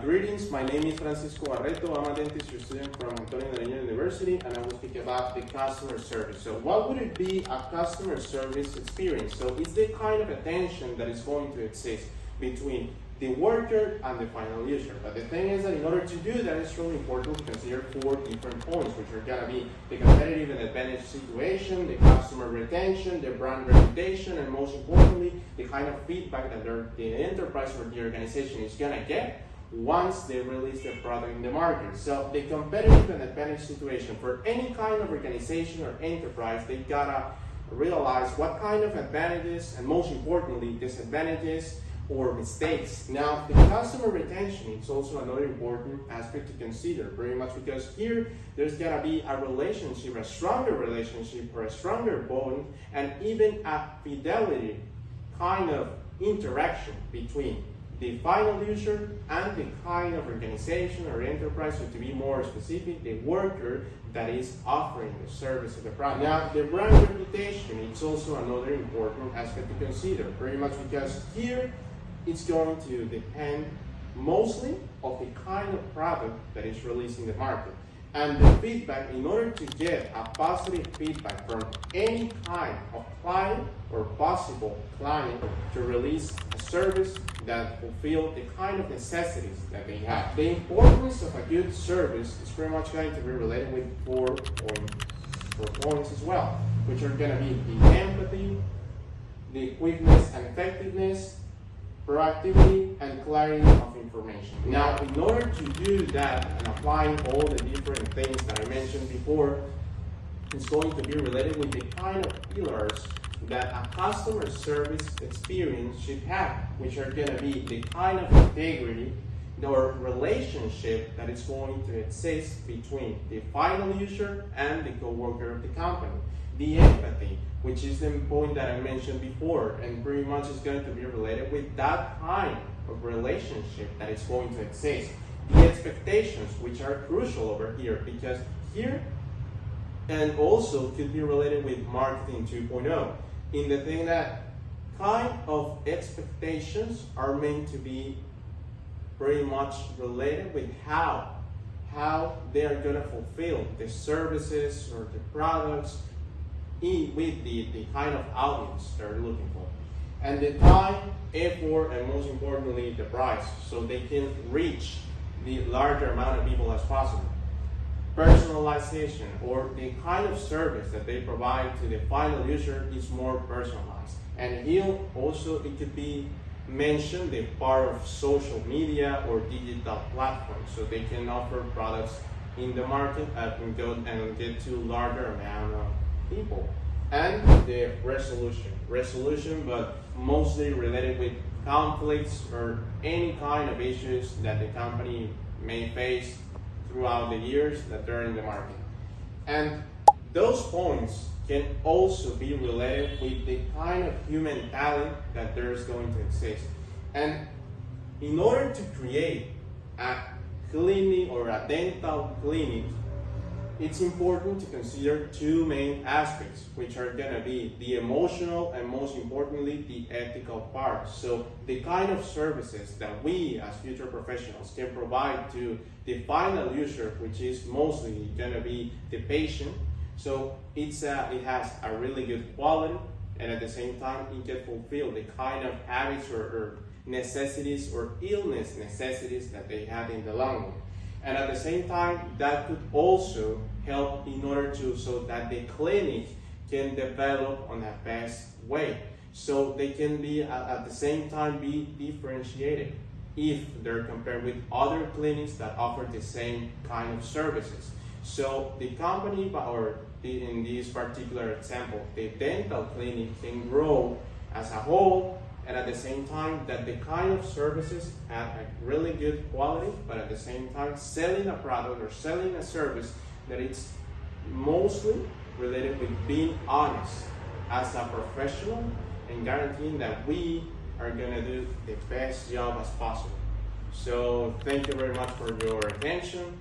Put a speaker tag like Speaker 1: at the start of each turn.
Speaker 1: Greetings, my name is Francisco Barreto. I'm a dentistry student from Antonio Nariño University, and I will speak about the customer service. So what would it be a customer service experience? So it's the kind of attention that is going to exist between the worker and the final user. But the thing is that in order to do that, it's really important to consider 4 different points, which are going to be the competitive and advantage situation, the customer retention, the brand reputation, and most importantly, the kind of feedback that the enterprise or the organization is going to get once they release their product in the market. So the competitive and advantage situation for any kind of organization or enterprise, they gotta realize what kind of advantages and most importantly disadvantages or mistakes. Now the customer retention is also another important aspect to consider, very much because here there's gotta be a relationship, a stronger relationship or a stronger bond, and even a fidelity kind of interaction between the final user and the kind of organization or enterprise, or to be more specific, the worker that is offering the service of the product. Now, the brand reputation is also another important aspect to consider, very much because here it's going to depend mostly of the kind of product that is released in the market. And the feedback, in order to get a positive feedback from any kind of client or possible client to release a service that fulfill the kind of necessities that they have. The importance of a good service is pretty much going to be related with 4 points as well, which are going to be the empathy, the quickness and effectiveness, proactivity, and clarity of information. Now, in order to do that and applying all the different things that I mentioned before, it's going to be related with the kind of pillars that a customer service experience should have, which are going to be the kind of integrity or relationship that is going to exist between the final user and the co-worker of the company. The empathy, which is the point that I mentioned before, and pretty much is going to be related with that kind of relationship that is going to exist. The expectations, which are crucial over here, because here, and also could be related with marketing 2.0, in the thing that kind of expectations are meant to be pretty much related with how they are going to fulfill the services or the products with the kind of audience they're looking for. And the time, effort, and most importantly, the price, so they can reach the larger amount of people as possible. Personalization, or the kind of service that they provide to the final user, is more personalized. And here also it could be mentioned the part of social media or digital platforms, so they can offer products in the market and get to larger amount of people. And the resolution, but mostly related with conflicts or any kind of issues that the company may face throughout the years that they're in the market. And those points can also be related with the kind of human talent that there's going to exist. And in order to create a clinic or a dental clinic, it's important to consider 2 main aspects, which are going to be the emotional and most importantly the ethical part. So the kind of services that we as future professionals can provide to the final user, which is mostly going to be the patient. So it has a really good quality, and at the same time it can fulfill the kind of habits or necessities or illness necessities that they have in the long run. And at the same time, that could also help in order so that the clinic can develop on a best way. So they can be at the same time be differentiated if they're compared with other clinics that offer the same kind of services. So the company, in this particular example, the dental clinic can grow as a whole, and at the same time that the kind of services have a really good quality, but at the same time selling a product or selling a service that it's mostly related with being honest as a professional and guaranteeing that we are going to do the best job as possible. So thank you very much for your attention.